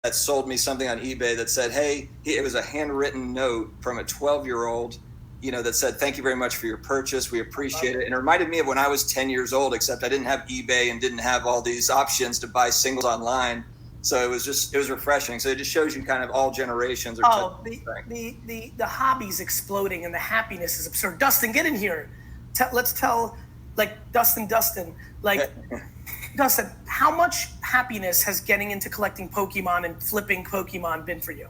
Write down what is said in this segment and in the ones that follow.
that sold me something on eBay that said, hey, it was a handwritten note from a 12-year-old, that said, thank you very much for your purchase. We appreciate it. And it reminded me of when I was 10 years old, except I didn't have eBay and didn't have all these options to buy singles online. So it was refreshing. So it just shows you kind of all generations are the hobby's exploding and the happiness is absurd. Dustin, get in here. Let's tell, Dustin, Dustin, how much happiness has getting into collecting Pokemon and flipping Pokemon been for you?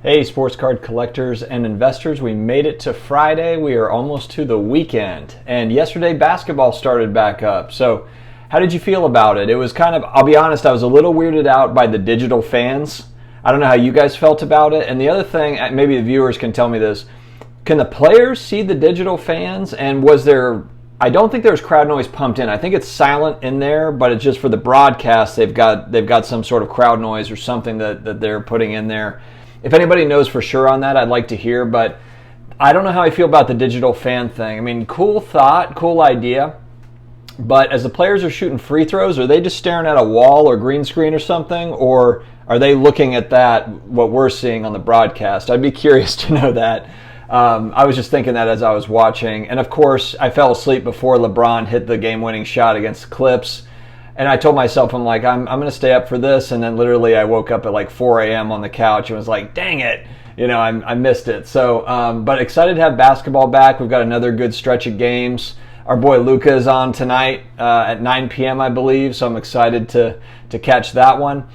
Hey, sports card collectors and investors, we made it to Friday. We are almost to the weekend. And yesterday basketball started back up. So how did you feel about it? It was kind of, I'll be honest, I was a little weirded out by the digital fans. I don't know how you guys felt about it. And the other thing, maybe the viewers can tell me this, can the players see the digital fans? And was there, I don't think there's crowd noise pumped in. I think it's silent in there, but it's just for the broadcast, they've got some sort of crowd noise or something that they're putting in there. If anybody knows for sure on that, I'd like to hear, but I don't know how I feel about the digital fan thing. I mean, cool thought, cool idea, but as the players are shooting free throws, are they just staring at a wall or green screen or something, or are they looking at what we're seeing on the broadcast? I'd be curious to know that. I was just thinking that as I was watching, and of course, I fell asleep before LeBron hit the game-winning shot against the Clips. And I told myself, I'm going to stay up for this. And then literally I woke up at 4 a.m. on the couch and was like, dang it, I missed it. So, but excited to have basketball back. We've got another good stretch of games. Our boy Luka is on tonight at 9 p.m., I believe. So I'm excited to catch that one.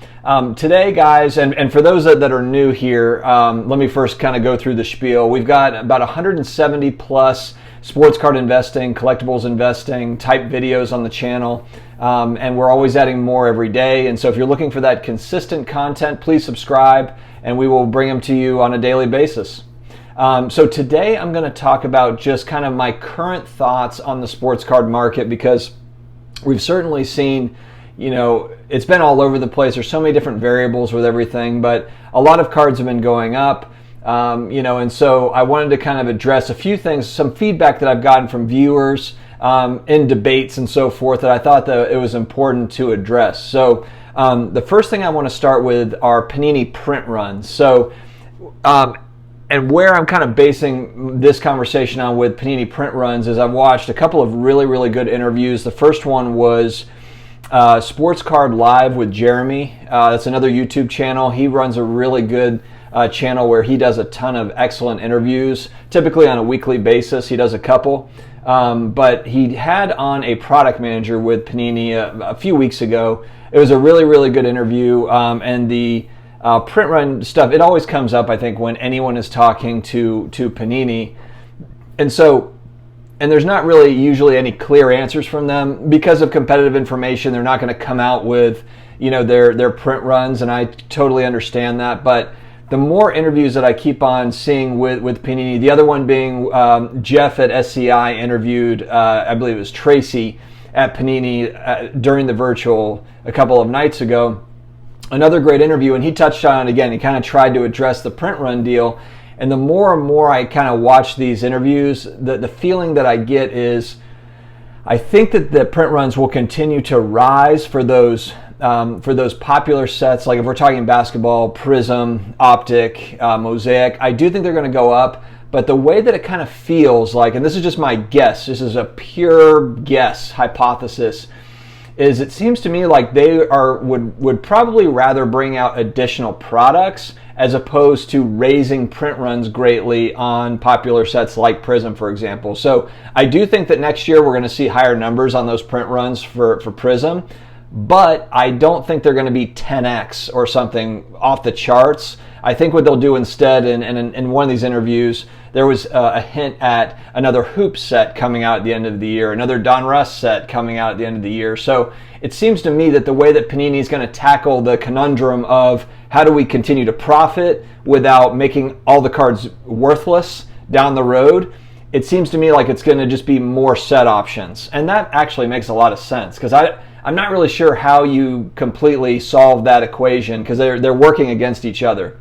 Today, guys, and for those that are new here, let me first kind of go through the spiel. We've got about 170 plus sports card investing, collectibles investing type videos on the channel. And we're always adding more every day. And so if you're looking for that consistent content, please subscribe and we will bring them to you on a daily basis. So today I'm going to talk about just kind of my current thoughts on the sports card market, because we've certainly seen, it's been all over the place. There's so many different variables with everything, but a lot of cards have been going up. And so I wanted to kind of address a few things, some feedback that I've gotten from viewers in debates and so forth that I thought that it was important to address. So the first thing I want to start with are Panini print runs. So, and where I'm kind of basing this conversation on with Panini print runs is I've watched a couple of really, really good interviews. The first one was Sports Card Live with Jeremy. That's another YouTube channel. He runs a really good channel where he does a ton of excellent interviews, typically on a weekly basis. He does a couple. But he had on a product manager with Panini a few weeks ago. It was a really, really good interview. And the print run stuff, it always comes up, I think, when anyone is talking to Panini. And there's not really usually any clear answers from them. Because of competitive information, they're not going to come out with, their print runs, and I totally understand that. But the more interviews that I keep on seeing with Panini, the other one being Jeff at SCI interviewed, I believe it was Tracy at Panini during the virtual a couple of nights ago. Another great interview, and he touched on it again. He kind of tried to address the print run deal. And the more and more I kind of watch these interviews, the feeling that I get is I think that the print runs will continue to rise for those popular sets. Like if we're talking basketball, Prism, Optic, Mosaic, I do think they're going to go up. But the way that it kind of feels like, and this is just my guess, this is a pure guess, hypothesis, is it seems to me like they would probably rather bring out additional products as opposed to raising print runs greatly on popular sets like Prism, for example. So I do think that next year we're going to see higher numbers on those print runs for Prism, but I don't think they're going to be 10x or something off the charts. I think what they'll do instead, in one of these interviews, there was a hint at another Hoop set coming out at the end of the year, another Don Russ set coming out at the end of the year. So it seems to me that the way that Panini is going to tackle the conundrum of how do we continue to profit without making all the cards worthless down the road, it seems to me like it's going to just be more set options. And that actually makes a lot of sense, because I I'm not really sure how you completely solve that equation because they're working against each other.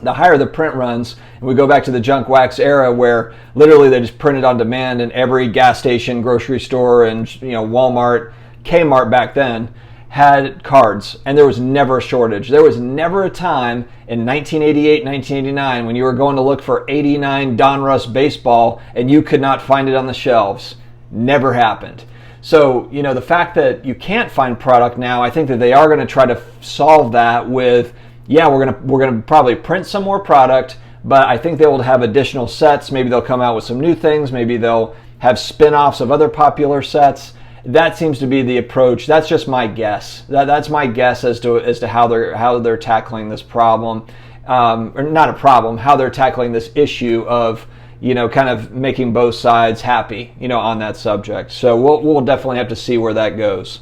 The higher the print runs, and we go back to the junk wax era where literally they just printed on demand in every gas station, grocery store, and Walmart, Kmart back then had cards, and there was never a shortage. There was never a time in 1988, 1989 when you were going to look for 89 Donruss baseball and you could not find it on the shelves. Never happened. So, the fact that you can't find product now, I think that they are going to try to solve that with, we're going to probably print some more product, but I think they will have additional sets. Maybe they'll come out with some new things. Maybe they'll have spin-offs of other popular sets. That seems to be the approach. That's just my guess. That's my guess as to how they're tackling this problem, or not a problem, how they're tackling this issue of kind of making both sides happy, on that subject. So we'll definitely have to see where that goes.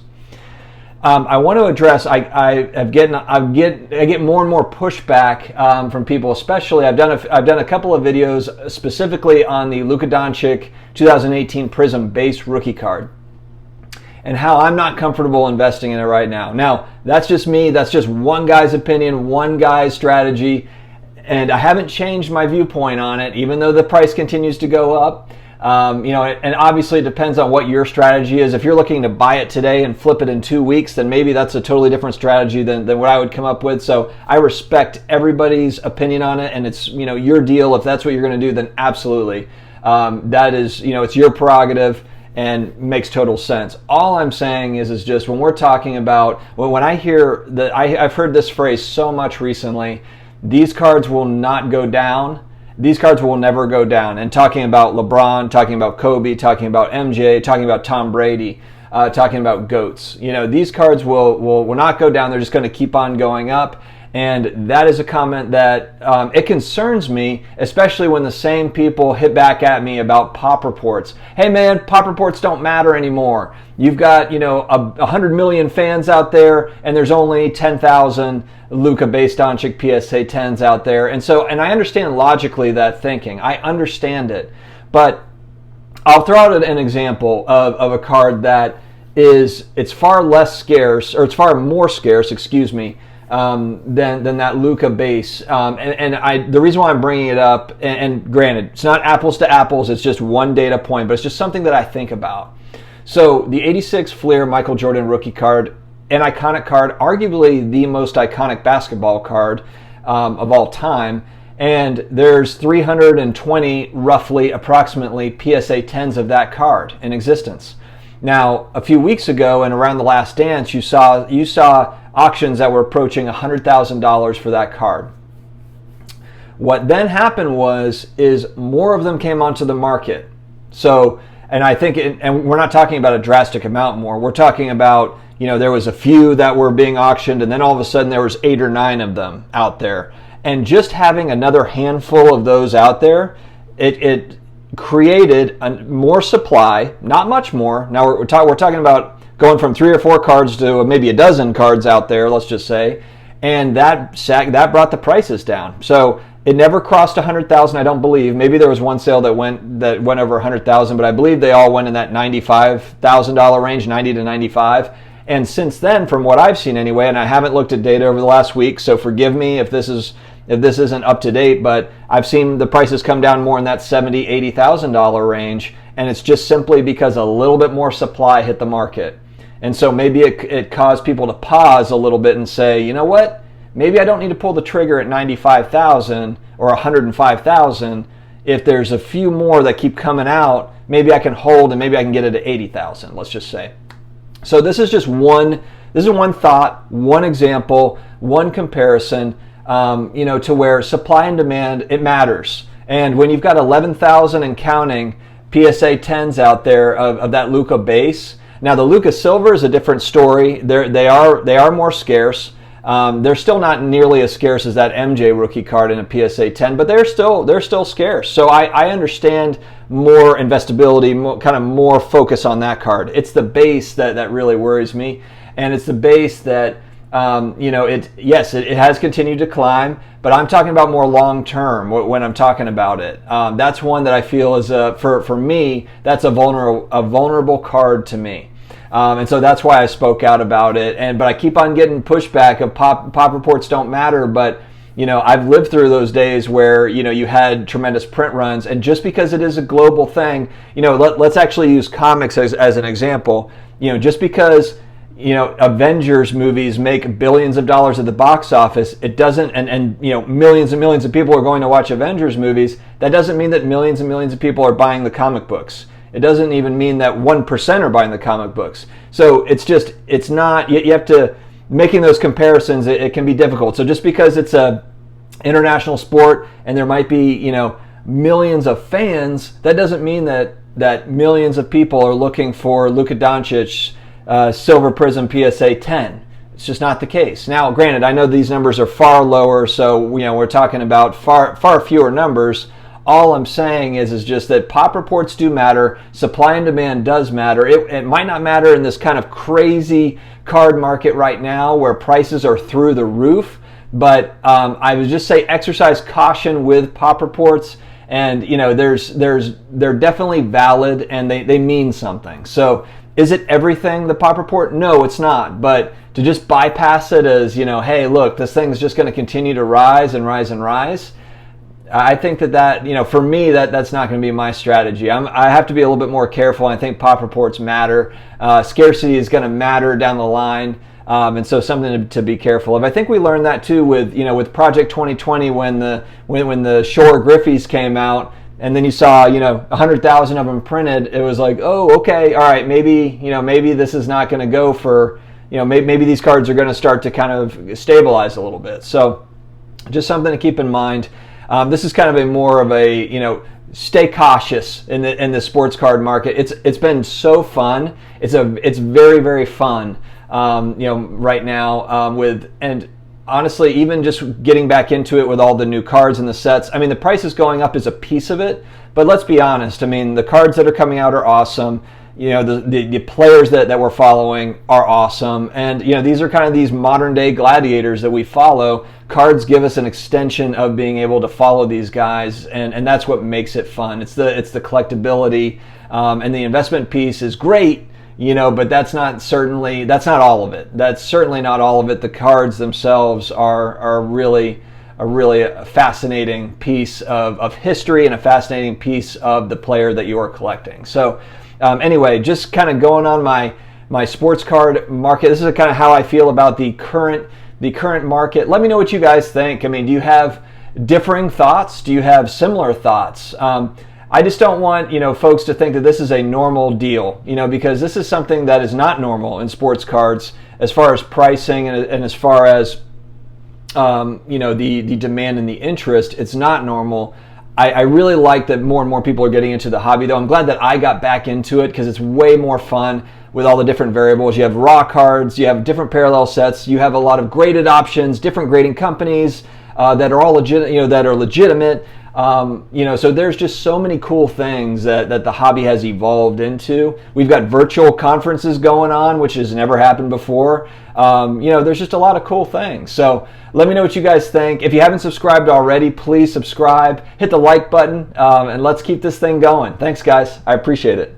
I want to address. I get more and more pushback from people, especially I've done a couple of videos specifically on the Luka Doncic 2018 Prism base rookie card, and how I'm not comfortable investing in it right now. Now, that's just me. That's just one guy's opinion, one guy's strategy, and I haven't changed my viewpoint on it, even though the price continues to go up. And obviously it depends on what your strategy is. If you're looking to buy it today and flip it in 2 weeks, then maybe that's a totally different strategy than what I would come up with. So I respect everybody's opinion on it, and it's your deal. If that's what you're going to do, then absolutely. That is, it's your prerogative. And makes total sense. All I'm saying is just when we're talking about, when I hear that, I've heard this phrase so much recently, these cards will not go down. These cards will never go down. And talking about LeBron, talking about Kobe, talking about MJ, talking about Tom Brady, talking about GOATs. These cards will not go down. They're just going to keep on going up. And that is a comment that it concerns me, especially when the same people hit back at me about pop reports. Hey man, pop reports don't matter anymore. You've got 100 million fans out there, and there's only 10,000 Luka based Doncic PSA 10s out there. And I understand logically that thinking. I understand it, but I'll throw out an example of a card that it's far less scarce, or it's far more scarce, than that Luka base. The reason why I'm bringing it up, and granted, it's not apples to apples, it's just one data point, but it's just something that I think about. So the 86 Fleer Michael Jordan rookie card, an iconic card, arguably the most iconic basketball card of all time, and there's 320 roughly approximately PSA 10s of that card in existence. Now, a few weeks ago and around the Last Dance, you saw auctions that were approaching $100,000 for that card. What then happened is more of them came onto the market. So, and I think, and we're not talking about a drastic amount more. We're talking about, there was a few that were being auctioned, and then all of a sudden there was 8 or 9 of them out there. And just having another handful of those out there, it created more supply, not much more. Now we're talking about going from 3 or 4 cards to maybe a dozen cards out there, let's just say, and that brought the prices down. So it never crossed 100,000, I don't believe. Maybe there was one sale that went over 100,000, but I believe they all went in that $95,000 range, 90 to 95. And since then, from what I've seen anyway, and I haven't looked at data over the last week, so forgive me if this isn't up to date, but I've seen the prices come down more in that $70,000, $80,000 range, and it's just simply because a little bit more supply hit the market. And so maybe it caused people to pause a little bit and say, you know what, maybe I don't need to pull the trigger at 95,000 or 105,000. If there's a few more that keep coming out, maybe I can hold and maybe I can get it at 80,000, let's just say. So this is just one thought, one example, one comparison, to where supply and demand, it matters. And when you've got 11,000 and counting PSA 10s out there of that Luka base. Now the Luka Silver is a different story. They are more scarce. They're still not nearly as scarce as that MJ rookie card in a PSA 10, but they're still scarce. So I understand more investability, more focus on that card. It's the base that really worries me, and it's the base that it has continued to climb, but I'm talking about more long term when I'm talking about it. That's one that I feel is for me, that's a vulnerable card to me. And so that's why I spoke out about it. But I keep on getting pushback of pop reports don't matter. But I've lived through those days where you had tremendous print runs, and just because it is a global thing, let's actually use comics as an example. Just because Avengers movies make billions of dollars at the box office, it doesn't, and millions and millions of people are going to watch Avengers movies. That doesn't mean that millions and millions of people are buying the comic books. It doesn't even mean that 1% are buying the comic books. So it's not, you have to, making those comparisons, it can be difficult. So just because it's a international sport and there might be, millions of fans, that doesn't mean that millions of people are looking for Luka Doncic Silver Prism PSA 10. It's just not the case. Now, granted, I know these numbers are far lower, so we're talking about far fewer numbers. All I'm saying is just that pop reports do matter. Supply and demand does matter. It might not matter in this kind of crazy card market right now where prices are through the roof, but I would just say exercise caution with pop reports. And they're definitely valid and they mean something. So is it everything, the pop report? No, it's not. But to just bypass it as, hey, look, this thing's just going to continue to rise and rise and rise, I think that for me, that's not going to be my strategy. I have to be a little bit more careful. I think pop reports matter. Scarcity is going to matter down the line. And so something to be careful of. I think we learned that too with Project 2020 when the Shore Griffies came out, and then you saw 100,000 of them printed. It was like, oh, okay, all right, maybe this is not going to go for maybe these cards are going to start to kind of stabilize a little bit. So just something to keep in mind. This is kind of more of a stay cautious in the sports card market. It's been so fun. It's very, very fun. Right now and honestly, even just getting back into it with all the new cards and the sets. I mean, the price is going up is a piece of it, but let's be honest. I mean, the cards that are coming out are awesome. The players that we're following are awesome, and these are kind of these modern day gladiators that we follow. Cards give us an extension of being able to follow these guys, and that's what makes it fun. It's the collectability, and the investment piece is great. But that's not all of it. That's certainly not all of it. The cards themselves are really a fascinating piece of history and a fascinating piece of the player that you are collecting. So anyway, just kind of going on my sports card market. This is kind of how I feel about the current market. Let me know what you guys think. I mean, do you have differing thoughts? Do you have similar thoughts? I just don't want, folks to think that this is a normal deal, because this is something that is not normal in sports cards as far as pricing and as far as, the demand and the interest. It's not normal. I really like that more and more people are getting into the hobby, though. I'm glad that I got back into it because it's way more fun with all the different variables. You have raw cards, you have different parallel sets, you have a lot of graded options, different grading companies that are all legitimate. So there's just so many cool things that the hobby has evolved into. We've got virtual conferences going on, which has never happened before. There's just a lot of cool things. So let me know what you guys think. If you haven't subscribed already, please subscribe, hit the like button, and let's keep this thing going. Thanks, guys. I appreciate it.